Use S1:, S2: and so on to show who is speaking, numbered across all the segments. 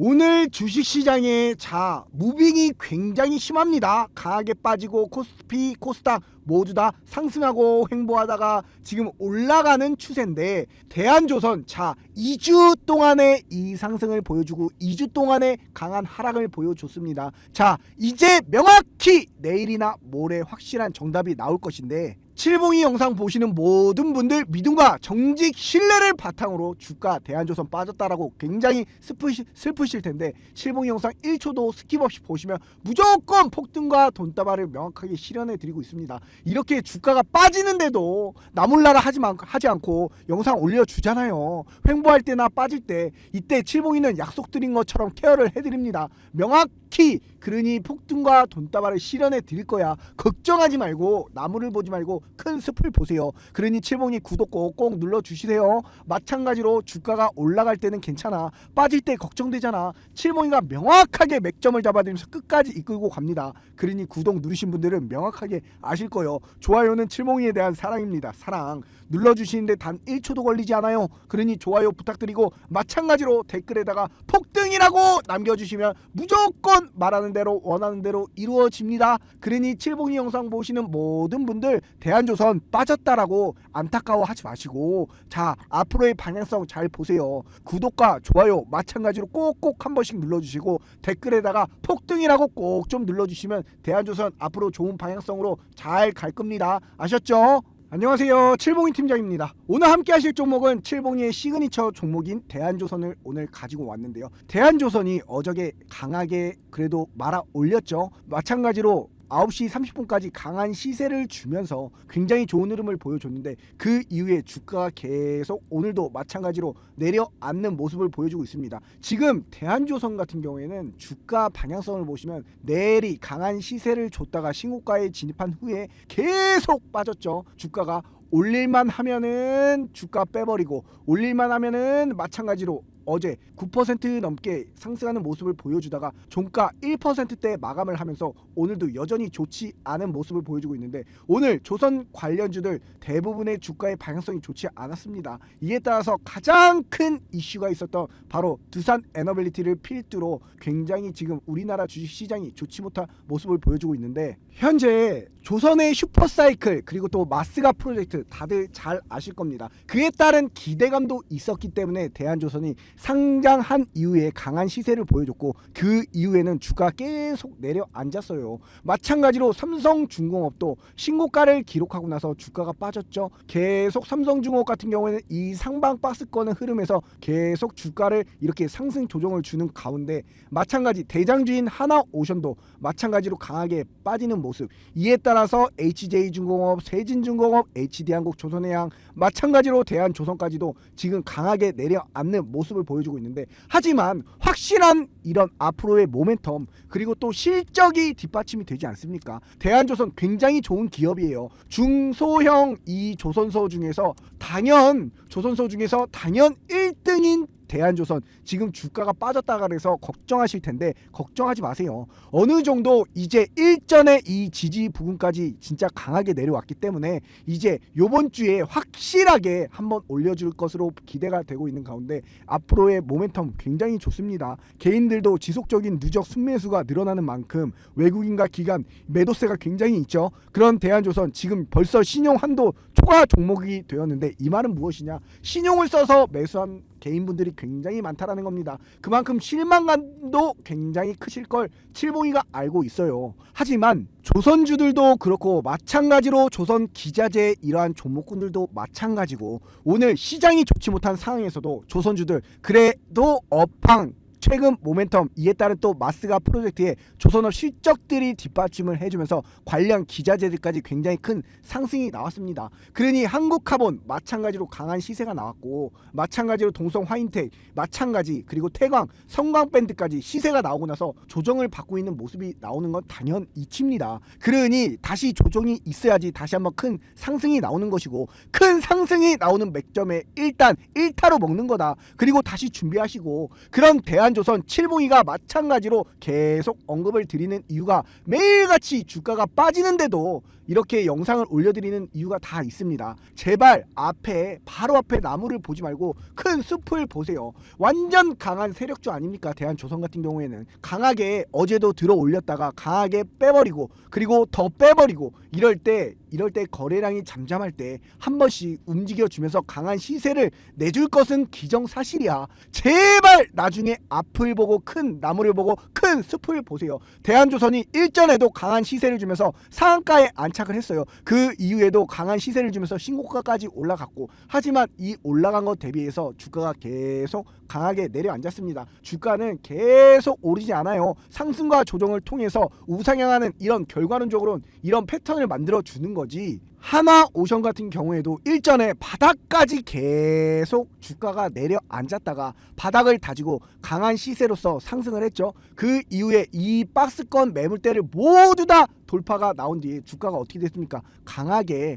S1: 오늘 주식시장에 무빙이 굉장히 심합니다. 강하게 빠지고 코스피, 코스닥 모두 다 상승하고 횡보하다가 지금 올라가는 추세인데, 대한조선 2주 동안의 이 상승을 보여주고 2주 동안의 강한 하락을 보여줬습니다. 이제 명확히 내일이나 모레 확실한 정답이 나올 것인데, 칠봉이 영상 보시는 모든 분들 믿음과 정직 신뢰를 바탕으로 주가 대한조선 빠졌다라고 굉장히 슬프실 텐데, 칠봉이 영상 1초도 스킵 없이 보시면 무조건 폭등과 돈다발을 명확하게 실현해 드리고 있습니다. 이렇게 주가가 빠지는데도 나몰라라 하지 않고 영상 올려주잖아요. 횡보할 때나 빠질 때, 이때 칠봉이는 약속드린 것처럼 케어를 해드립니다. 명확히. 그러니 폭등과 돈다발을 실현해 드릴 거야. 걱정하지 말고, 나무를 보지 말고 큰 숲을 보세요. 그러니 칠봉이 구독 꼭 눌러주시세요. 마찬가지로 주가가 올라갈 때는 괜찮아, 빠질 때 걱정되잖아. 칠봉이가 명확하게 맥점을 잡아드리면서 끝까지 이끌고 갑니다. 그러니 구독 누르신 분들은 명확하게 아실 거예요. 좋아요는 칠봉이에 대한 사랑입니다. 사랑 눌러주시는데 단 1초도 걸리지 않아요. 그러니 좋아요 부탁드리고, 마찬가지로 댓글에다가 폭등이라고 남겨주시면 무조건 말하는 대로 원하는 대로 이루어집니다. 그러니 칠봉이 영상 보시는 모든 분들 대한조선 빠졌다라고 안타까워하지 마시고, 앞으로의 방향성 잘 보세요. 구독과 좋아요 마찬가지로 꼭꼭 한 번씩 눌러주시고, 댓글에다가 폭등이라고 꼭 좀 눌러주시면 대한조선 앞으로 좋은 방향성으로 잘 갈 겁니다. 아셨죠? 안녕하세요, 칠봉이 팀장입니다. 오늘 함께 하실 종목은 칠봉이의 시그니처 종목인 대한조선을 오늘 가지고 왔는데요. 대한조선이 어저께 강하게 그래도 말아 올렸죠. 마찬가지로 9시 30분까지 강한 시세를 주면서 굉장히 좋은 흐름을 보여줬는데, 그 이후에 주가가 계속 오늘도 마찬가지로 내려앉는 모습을 보여주고 있습니다. 지금 대한조선 같은 경우에는 주가 방향성을 보시면 내리 강한 시세를 줬다가 신고가에 진입한 후에 계속 빠졌죠. 주가가 올릴만 하면은 주가 빼버리고, 올릴만 하면은 마찬가지로 어제 9% 넘게 상승하는 모습을 보여주다가 종가 1%대 마감을 하면서 오늘도 여전히 좋지 않은 모습을 보여주고 있는데, 오늘 조선 관련주들 대부분의 주가의 방향성이 좋지 않았습니다. 이에 따라서 가장 큰 이슈가 있었던 바로 두산 에너빌리티를 필두로 굉장히 지금 우리나라 주식시장이 좋지 못한 모습을 보여주고 있는데, 현재 조선의 슈퍼사이클 그리고 또 마스가 프로젝트 다들 잘 아실 겁니다. 그에 따른 기대감도 있었기 때문에 대한조선이 상장한 이후에 강한 시세를 보여줬고, 그 이후에는 주가 계속 내려앉았어요. 마찬가지로 삼성중공업도 신고가를 기록하고 나서 주가가 빠졌죠. 계속 삼성중공업 같은 경우에는 이 상방 박스권의 흐름에서 계속 주가를 이렇게 상승 조정을 주는 가운데, 마찬가지 대장주인 하나오션도 마찬가지로 강하게 빠지는 모습. 이에 따라서 HJ중공업, 세진중공업, HD한국, 조선해양, 마찬가지로 대한조선까지도 지금 강하게 내려앉는 모습을 보여주고 있는데, 하지만 확실한 이런 앞으로의 모멘텀 그리고 또 실적이 뒷받침이 되지 않습니까? 대한조선 굉장히 좋은 기업이에요. 중소형 이 조선소 중에서 단연 1등인 대한조선, 지금 주가가 빠졌다가 그래서 걱정하실 텐데 걱정하지 마세요. 어느 정도 이제 일전에 이 지지 부근까지 진짜 강하게 내려왔기 때문에 이제 요번 주에 확실하게 한번 올려줄 것으로 기대가 되고 있는 가운데, 앞으로의 모멘텀 굉장히 좋습니다. 개인들도 지속적인 누적 순매수가 늘어나는 만큼 외국인과 기관 매도세가 굉장히 있죠. 그런 대한조선 지금 벌써 신용 한도 초과 종목이 되었는데, 이 말은 무엇이냐? 신용을 써서 매수한 개인분들이 굉장히 많다라는 겁니다. 그만큼 실망감도 굉장히 크실 걸 칠봉이가 알고 있어요. 하지만 조선주들도 그렇고, 마찬가지로 조선기자재 이러한 종목군들도 마찬가지고, 오늘 시장이 좋지 못한 상황에서도 조선주들 그래도 업황 최근 모멘텀, 이에 따른 또 마스가 프로젝트의 조선업 실적들이 뒷받침을 해주면서 관련 기자재들까지 굉장히 큰 상승이 나왔습니다. 그러니 한국카본 마찬가지로 강한 시세가 나왔고, 마찬가지로 동성 화인텍 마찬가지, 그리고 태광, 성광밴드까지 시세가 나오고 나서 조정을 받고 있는 모습이 나오는 건 당연 이치입니다. 그러니 다시 조정이 있어야지 다시 한번 큰 상승이 나오는 것이고, 큰 상승이 나오는 맥점에 일단 1타로 먹는 거다. 그리고 다시 준비하시고, 그런 대한 대한조선, 칠봉이가 마찬가지로 계속 언급을 드리는 이유가 매일같이 주가가 빠지는데도 이렇게 영상을 올려드리는 이유가 다 있습니다. 제발 바로 앞에 나무를 보지 말고 큰 숲을 보세요. 완전 강한 세력주 아닙니까? 대한조선 같은 경우에는 강하게 어제도 들어 올렸다가 강하게 빼버리고 그리고 더 빼버리고 이럴 때 거래량이 잠잠할 때 한 번씩 움직여주면서 강한 시세를 내줄 것은 기정사실이야. 제발 나중에 앞을 보고 큰 나무를 보고 큰 숲을 보세요. 대한조선이 일전에도 강한 시세를 주면서 상한가에 안착을 했어요. 그 이후에도 강한 시세를 주면서 신고가까지 올라갔고, 하지만 이 올라간 것 대비해서 주가가 계속 강하게 내려앉았습니다. 주가는 계속 오르지 않아요. 상승과 조정을 통해서 우상향하는 이런 결과론적으로는 이런 패턴을 만들어 주는 거지. 하나오션 같은 경우에도 일전에 바닥까지 계속 주가가 내려앉았다가 바닥을 다지고 강한 시세로서 상승을 했죠. 그 이후에 이 박스권 매물대를 모두 다 돌파가 나온 뒤에 주가가 어떻게 됐습니까? 강하게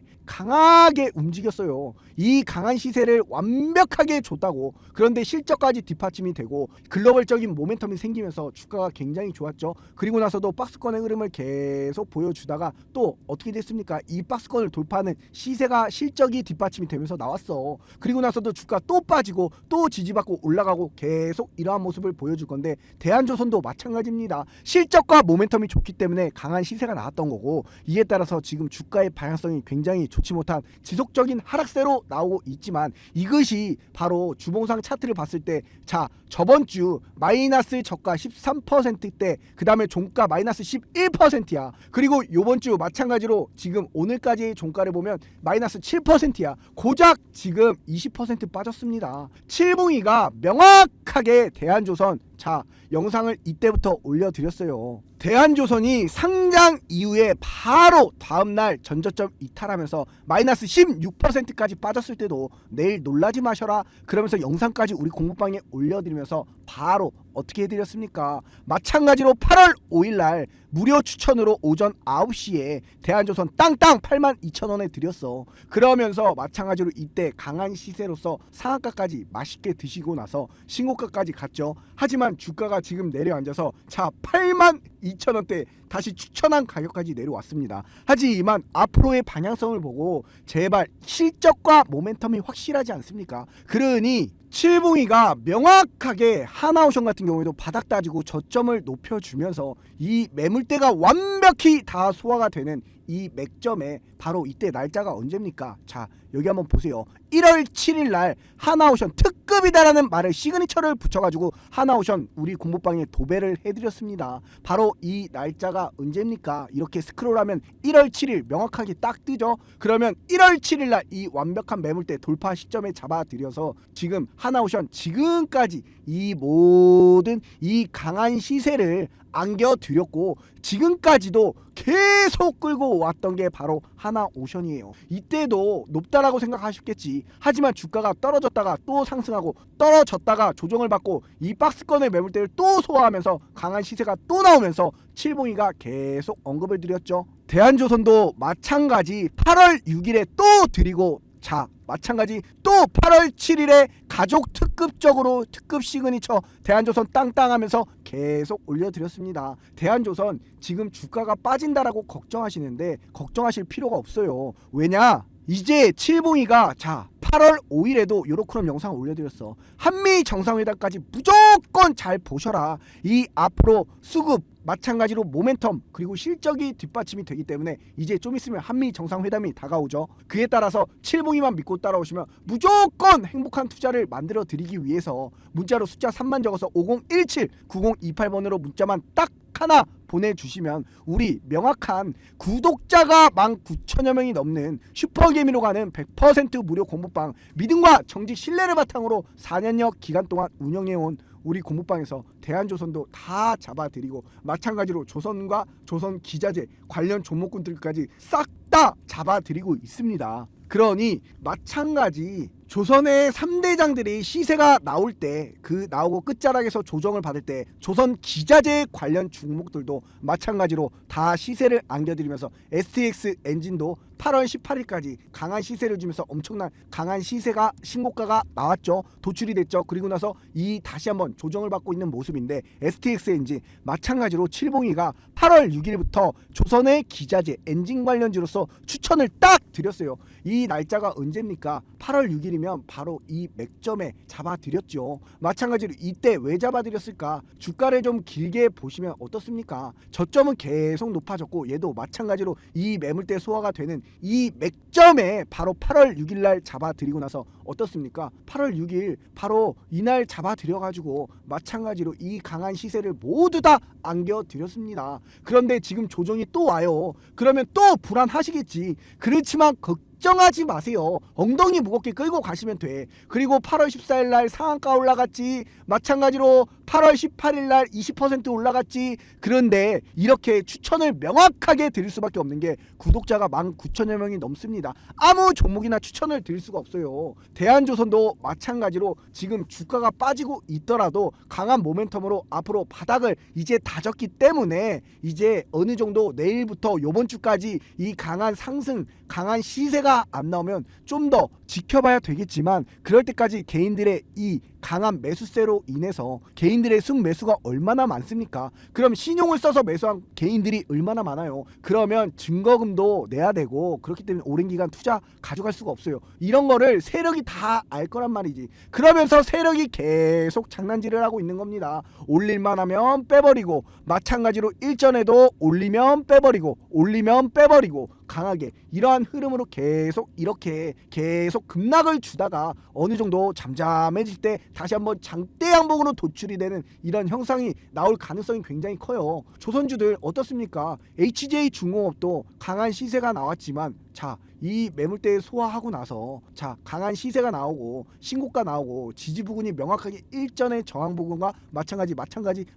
S1: 움직였어요. 이 강한 시세를 완벽하게 줬다고. 그런데 실적까지 뒷받침이 되고 글로벌적인 모멘텀이 생기면서 주가가 굉장히 좋았죠. 그리고 나서도 박스권의 흐름을 계속 보여주다가 또 어떻게 됐습니까? 이 박스권을 돌파하는 시세가 실적이 뒷받침이 되면서 나왔어. 그리고 나서도 주가 또 빠지고 또 지지받고 올라가고 계속 이러한 모습을 보여줄 건데, 대한조선도 마찬가지입니다. 실적과 모멘텀이 좋기 때문에 강한 시세가 나왔던 거고, 이에 따라서 지금 주가의 방향성이 굉장히 좋지 못한 지속적인 하락세로 나오고 있지만, 이것이 바로 주봉상 차트를 봤을 때, 자, 저번 주 마이너스 저가 13%대 그 다음에 종가 마이너스 11%야. 그리고 요번 주 마찬가지로 지금 오늘까지의 종가를 보면 마이너스 7%야. 고작 지금 20% 빠졌습니다. 칠봉이가 명확하게 대한조선, 자, 영상을 이때부터 올려드렸어요. 대한조선이 상장 이후에 바로 다음날 전저점 이탈하면서 마이너스 16%까지 빠졌을 때도 내일 놀라지 마셔라 그러면서 영상까지 우리 공부방에 올려드리면서 바로 어떻게 해드렸습니까? 마찬가지로 8월 5일날 무료 추천으로 오전 9시에 대한조선 땅땅 82,000원에 드렸어. 그러면서 마찬가지로 이때 강한 시세로서 상한가까지 맛있게 드시고 나서 신고가까지 갔죠. 하지만 주가가 지금 내려앉아서 자, 82,000원대 다시 추천한 가격까지 내려왔습니다. 하지만 앞으로의 방향성을 보고 제발 실적과 모멘텀이 확실하지 않습니까? 그러니 칠봉이가 명확하게 하나오션 같은 경우에도 바닥 따지고 저점을 높여주면서 이 매물대가 완벽히 다 소화가 되는 이 맥점에 바로 이때 날짜가 언제입니까? 자, 여기 한번 보세요. 1월 7일 날 하나오션 특급이다라는 말을 시그니처를 붙여가지고 하나오션 우리 공부방에 도배를 해드렸습니다. 바로 이 날짜가 언제입니까? 이렇게 스크롤하면 1월 7일 명확하게 딱 뜨죠. 그러면 1월 7일 날 이 완벽한 매물대 돌파 시점에 잡아드려서 지금 하나오션 지금까지 이 모든 이 강한 시세를 안겨드렸고 지금까지도 계속 끌고 왔던 게 바로 하나오션이에요. 이때도 높다라고 생각하셨겠지. 하지만 주가가 떨어졌다가 또 상승하고 떨어졌다가 조정을 받고 이 박스권의 매물대를 또 소화하면서 강한 시세가 또 나오면서 칠봉이가 계속 언급을 드렸죠. 대한조선도 마찬가지 8월 6일에 또 드리고, 자, 마찬가지 또 8월 7일에 가족 특급적으로 특급 시그니처 대한조선 땅땅 하면서 계속 올려드렸습니다. 대한조선 지금 주가가 빠진다라고 걱정하시는데 걱정하실 필요가 없어요. 왜냐? 이제 칠봉이가 자 8월 5일에도 요렇게럼 영상을 올려드렸어. 한미 정상회담까지 무조건 잘 보셔라. 이 앞으로 수급 마찬가지로 모멘텀 그리고 실적이 뒷받침이 되기 때문에 이제 좀 있으면 한미 정상회담이 다가오죠. 그에 따라서 칠봉이만 믿고 따라오시면 무조건 행복한 투자를 만들어 드리기 위해서 문자로 숫자 3만 적어서 5017-9028번으로 문자만 딱 하나 보내주시면 우리 명확한 구독자가 19,000여 명이 넘는 슈퍼개미로 가는 100% 무료 공부방, 믿음과 정직 신뢰를 바탕으로 4년여 기간 동안 운영해온 우리 공부방에서 대한조선도 다 잡아드리고 마찬가지로 조선과 조선 기자재 관련 종목군들까지 싹 다 잡아드리고 있습니다. 그러니 마찬가지 조선의 3대장들이 시세가 나올 때 그 나오고 끝자락에서 조정을 받을 때 조선 기자재 관련 종목들도 마찬가지로 다 시세를 안겨드리면서 STX 엔진도 8월 18일까지 강한 시세를 주면서 엄청난 강한 시세가 신고가가 나왔죠. 도출이 됐죠. 그리고 나서 이 다시 한번 조정을 받고 있는 모습인데 STX엔진 마찬가지로 칠봉이가 8월 6일부터 조선의 기자재 엔진 관련주로서 추천을 딱 드렸어요. 이 날짜가 언제입니까? 8월 6일이면 바로 이 맥점에 잡아드렸죠. 마찬가지로 이때 왜 잡아드렸을까? 주가를 좀 길게 보시면 어떻습니까? 저점은 계속 높아졌고 얘도 마찬가지로 이 매물대 소화가 되는 이 맥점에 바로 8월 6일 날 잡아드리고 나서 어떻습니까? 8월 6일 바로 이날 잡아드려가지고 마찬가지로 이 강한 시세를 모두 다 안겨드렸습니다. 그런데 지금 조정이 또 와요. 그러면 또 불안하시겠지. 그렇지만 걱정하지 마세요. 엉덩이 무겁게 끌고 가시면 돼. 그리고 8월 14일 날 상한가 올라갔지. 마찬가지로 8월 18일 날 20% 올라갔지. 그런데 이렇게 추천을 명확하게 드릴 수밖에 없는 게 구독자가 19,000여 명이 넘습니다. 아무 종목이나 추천을 드릴 수가 없어요. 대한조선도 마찬가지로 지금 주가가 빠지고 있더라도 강한 모멘텀으로 앞으로 바닥을 이제 다졌기 때문에 이제 어느 정도 내일부터 요번 주까지 이 강한 상승, 강한 시세가 안 나오면 좀 더 지켜봐야 되겠지만 그럴 때까지 개인들의 이 강한 매수세로 인해서 개인들의 순매수가 얼마나 많습니까? 그럼 신용을 써서 매수한 개인들이 얼마나 많아요? 그러면 증거금도 내야 되고 그렇기 때문에 오랜 기간 투자 가져갈 수가 없어요. 이런 거를 세력이 다 알 거란 말이지. 그러면서 세력이 계속 장난질을 하고 있는 겁니다. 올릴만 하면 빼버리고 마찬가지로 일전에도 올리면 빼버리고 올리면 빼버리고 강하게 이러한 흐름으로 계속 이렇게 계속 급락을 주다가 어느 정도 잠잠해질 때 다시 한번 장대 양봉으로 도출이 되는 이런 형상이 나올 가능성이 굉장히 커요. 조선주들 어떻습니까? HJ중공업도 강한 시세가 나왔지만 자, 이 매물대 소화하고 나서 자, 강한 시세가 나오고 신고가 나오고 지지 부근이 명확하게 일전의 저항 부근과 마찬가지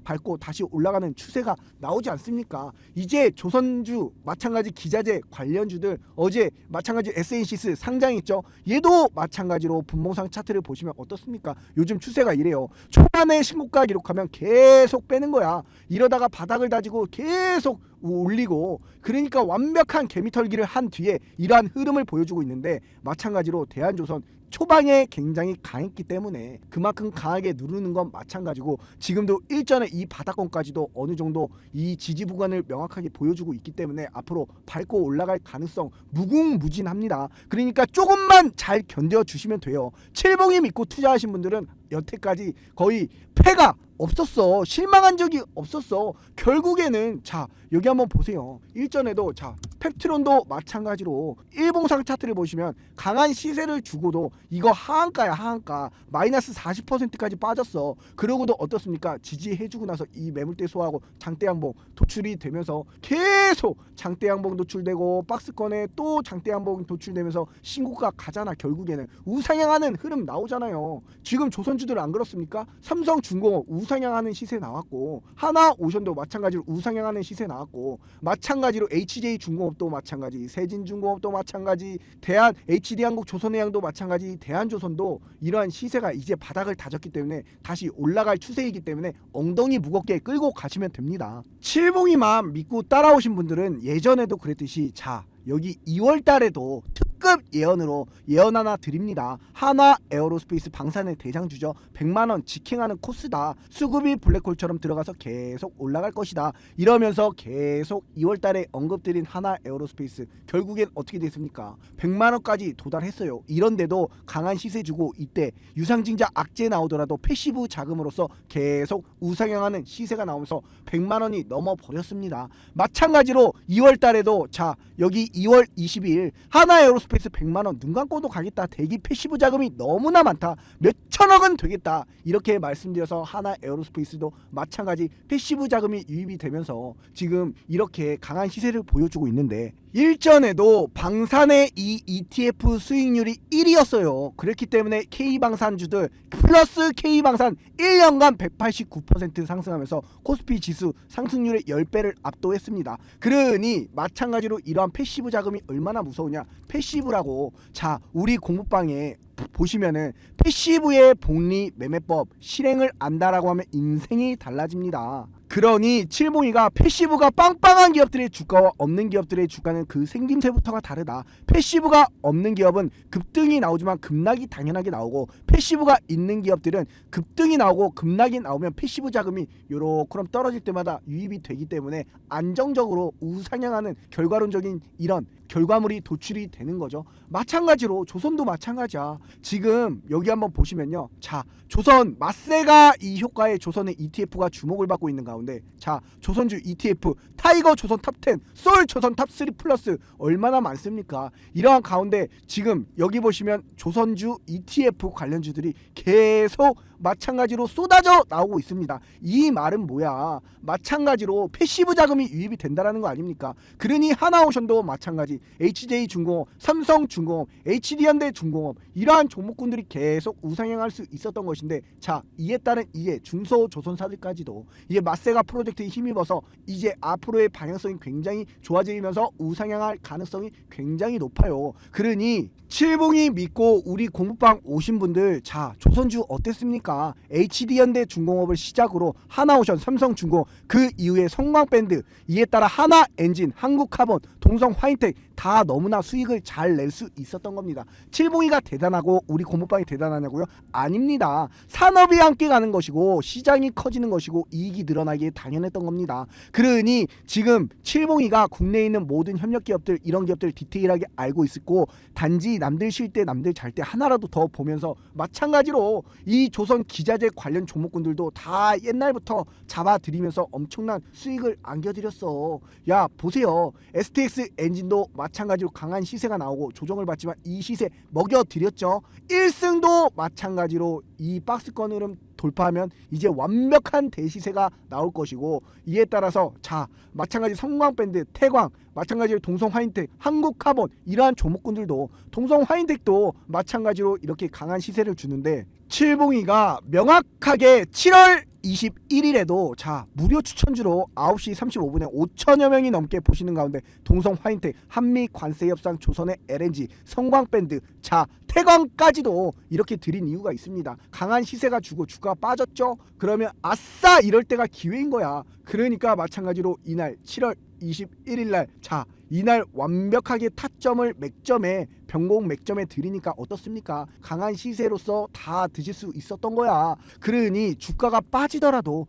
S1: 밟고 다시 올라가는 추세가 나오지 않습니까? 이제 조선주 마찬가지 기자재 관련주들 어제 마찬가지 SNC스 상장했죠. 얘도 마찬가지로 분봉상 차트를 보시면 어떻습니까? 요즘 추세가 이래요. 초반에 신고가 기록하면 계속 빼는 거야. 이러다가 바닥을 다지고 계속 올리고 그러니까 완벽한 개미털기를 한 뒤에 이러한 흐름을 보여주고 있는데 마찬가지로 대한조선 초반에 굉장히 강했기 때문에 그만큼 강하게 누르는 건 마찬가지고 지금도 일전에 이 바닥권까지도 어느 정도 이 지지 구간을 명확하게 보여주고 있기 때문에 앞으로 밟고 올라갈 가능성 무궁무진합니다. 그러니까 조금만 잘 견뎌주시면 돼요. 칠봉이 믿고 투자하신 분들은 여태까지 거의 패가 없었어. 실망한 적이 없었어. 결국에는 자 여기 한번 보세요. 일전에도 자 펩트론도 마찬가지로 일봉상 차트를 보시면 강한 시세를 주고도 이거 하한가야. 하한가 마이너스 40%까지 빠졌어. 그러고도 어떻습니까? 지지해주고 나서 이 매물대 소화하고 장대 양봉 도출이 되면서 계속 장대 양봉 도출되고 박스권에 또 장대 양봉 도출되면서 신고가 가잖아. 결국에는 우상향하는 흐름 나오잖아요. 지금 조선주들 안 그렇습니까? 삼성중공업 우상향하는 시세 나왔고 하나오션도 마찬가지로 우상향하는 시세 나왔고 마찬가지로 HJ중공업도 마찬가지 세진중공업도 마찬가지 대한 HD한국 조선해양도 마찬가지 대한조선도 이러한 시세가 이제 바닥을 다졌기 때문에 다시 올라갈 추세이기 때문에 엉덩이 무겁게 끌고 가시면 됩니다. 칠봉이만 믿고 따라오신 분들은 예전에도 그랬듯이 자 여기 2월 달에도 특급 예언으로 예언 하나 드립니다. 한화 에어로스페이스 방산의 대장주죠. 100만원 직행하는 코스다. 수급이 블랙홀처럼 들어가서 계속 올라갈 것이다. 이러면서 계속 2월 달에 언급드린 한화 에어로스페이스 결국엔 어떻게 됐습니까? 100만원까지 도달했어요. 이런데도 강한 시세 주고 이때 유상증자 악재 나오더라도 패시브 자금으로서 계속 우상향하는 시세가 나오면서 100만원이 넘어버렸습니다. 마찬가지로 2월 달에도 자 여기 2월 22일 하나 에어로스페이스 100만원 눈 감고도 가겠다. 대기 패시브 자금이 너무나 많다. 몇 천억은 되겠다. 이렇게 말씀드려서 하나 에어로스페이스도 마찬가지 패시브 자금이 유입이 되면서 지금 이렇게 강한 시세를 보여주고 있는데 일전에도 방산의 이 ETF 수익률이 1위였어요. 그렇기 때문에 K방산주들 플러스 K방산 1년간 189% 상승하면서 코스피 지수 상승률의 10배를 압도했습니다. 그러니 마찬가지로 이러한 패시브 자금이 얼마나 무서우냐. 패시브라고 자 우리 공부방에 보시면은 패시브의 복리 매매법 실행을 안다라고 하면 인생이 달라집니다. 그러니 칠봉이가 패시브가 빵빵한 기업들의 주가와 없는 기업들의 주가는 그 생김새부터가 다르다. 패시브가 없는 기업은 급등이 나오지만 급락이 당연하게 나오고, 패시브가 있는 기업들은 급등이 나오고 급락이 나오면 패시브 자금이 요렇게 떨어질 때마다 유입이 되기 때문에 안정적으로 우상향하는 결과론적인 이런 결과물이 도출이 되는 거죠. 마찬가지로 조선도 마찬가지야. 지금 여기 한번 보시면요, 자, 조선 마세가 이 효과에 조선의 ETF가 주목을 받고 있는 가운데, 자, 조선주 ETF 타이거 조선 탑10, 솔 조선 탑3 플러스 얼마나 많습니까? 이러한 가운데 지금 여기 보시면 조선주 ETF 관련주들이 계속 마찬가지로 쏟아져 나오고 있습니다. 이 말은 뭐야? 마찬가지로 패시브 자금이 유입이 된다라는 거 아닙니까? 그러니 하나오션도 마찬가지, HJ중공업, 삼성중공업, HD현대중공업 이러한 종목군들이 계속 우상향할 수 있었던 것인데, 자, 이에 따른 이제 중소조선사들까지도 이제 마세가 프로젝트에 힘입어서 이제 앞으로의 방향성이 굉장히 좋아지면서 우상향할 가능성이 굉장히 높아요. 그러니 칠봉이 믿고 우리 공부방 오신 분들, 자, 조선주 어땠습니까? HD현대중공업을 시작으로 하나오션, 삼성중공업, 그 이후에 성광밴드, 이에 따라 하나엔진, 한국카본, 동성화이텍 다 너무나 수익을 잘 낼 수 있었던 겁니다. 칠봉이가 대단하고 우리 공부방이 대단하냐고요? 아닙니다. 산업이 함께 가는 것이고 시장이 커지는 것이고 이익이 늘어나기에 당연했던 겁니다. 그러니 지금 칠봉이가 국내에 있는 모든 협력기업들, 이런 기업들 디테일하게 알고 있었고, 단지 남들 쉴 때 남들 잘 때 하나라도 더 보면서, 마찬가지로 이 조선 기자재 관련 종목군들도 다 옛날부터 잡아들이면서 엄청난 수익을 안겨드렸어. 야, 보세요. STX 엔진도 마찬가지로 강한 시세가 나오고 조정을 받지만 이 시세 먹여드렸죠. 1승도 마찬가지로 이 박스권 흐름 돌파하면 이제 완벽한 대시세가 나올 것이고, 이에 따라서 자, 마찬가지 성광밴드, 태광, 마찬가지로 동성화인텍, 한국카본 이러한 종목군들도, 동성화인텍도 마찬가지로 이렇게 강한 시세를 주는데, 칠봉이가 명확하게 7월 21일에도 자, 무료 추천주로 9시 35분에 5천여 명이 넘게 보시는 가운데 동성화인텍, 한미관세협상, 조선의 LNG, 성광밴드, 자, 태광까지도 이렇게 드린 이유가 있습니다. 강한 시세가 주고 주가가 빠졌죠? 그러면 아싸, 이럴 때가 기회인 거야. 그러니까 마찬가지로 이날 7월 21일날, 자, 이날 완벽하게 타점을 맥점에, 변곡 맥점에 드리니까 어떻습니까? 강한 시세로서 다 드실 수 있었던 거야. 그러니 주가가 빠지더라도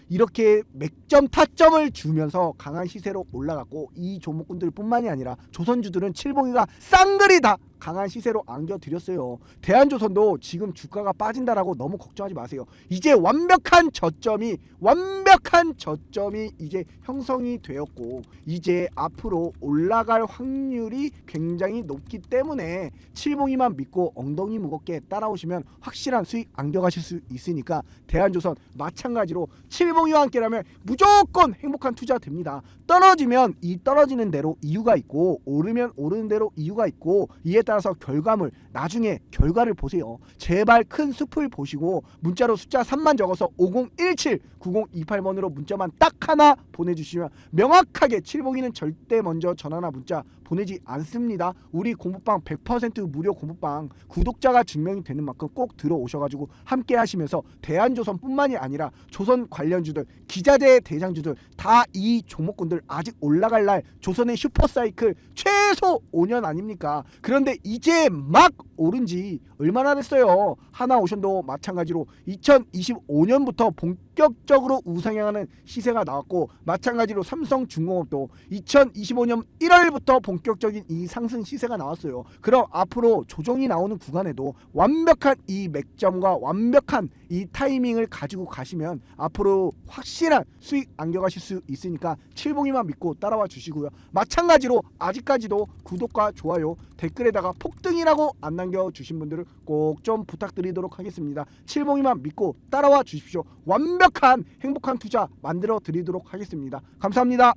S1: 이렇게 맥점 타점을 주면서 강한 시세로 올라갔고, 이 종목군들 뿐만이 아니라 조선주들은 칠봉이가 쌍그리 다 강한 시세로 안겨드렸어요. 대한조선도 지금 주가가 빠진다라고 너무 걱정하지 마세요. 이제 완벽한 저점이 이제 형성이 되었고, 이제 앞으로 올라갈 확률이 굉장히 높기 때문에 칠봉이만 믿고 엉덩이 무겁게 따라오시면 확실한 수익 안겨가실 수 있으니까, 대한조선 마찬가지로 칠봉이와 함께라면 무조건 행복한 투자 됩니다. 떨어지면 이 떨어지는 대로 이유가 있고, 오르면 오르는 대로 이유가 있고, 이에 따라서 결과물, 나중에 결과를 보세요. 제발 큰 숲을 보시고 문자로 숫자 3만 적어서 5017 9028번으로 문자만 딱 하나 보내주시면 명확하게, 칠봉이는 절대 먼저 전화나 문자 보내지 않습니다. 우리 공부방 100% 무료 공부방 구독자가 증명이 되는 만큼 꼭 들어오셔가지고 함께 하시면서 대한조선 뿐만이 아니라 조선 관련주들, 기자재 대장주들 다 이 종목군들 아직 올라갈 날 조선의 슈퍼사이클 최소 5년 아닙니까? 그런데 이제 막 오른 지 얼마나 됐어요. 하나오션도 마찬가지로 2025년부터 본격적으로 우상향하는 시세가 나왔고, 마찬가지로 삼성중공업도 2025년 1월부터 본격적인 이 상승 시세가 나왔어요. 그럼 앞으로 조정이 나오는 구간에도 완벽한 이 맥점과 완벽한 이 타이밍을 가지고 가시면 앞으로 확실한 수익 안겨가실 수 있으니까 칠봉이만 믿고 따라와 주시고요. 마찬가지로 아직까지도 구독과 좋아요, 댓글에다가 폭등이라고 안 남겨주신 분들은 꼭 좀 부탁드리도록 하겠습니다. 칠봉이만 믿고 따라와 주십시오. 완벽한 행복한 투자 만들어 드리도록 하겠습니다. 감사합니다.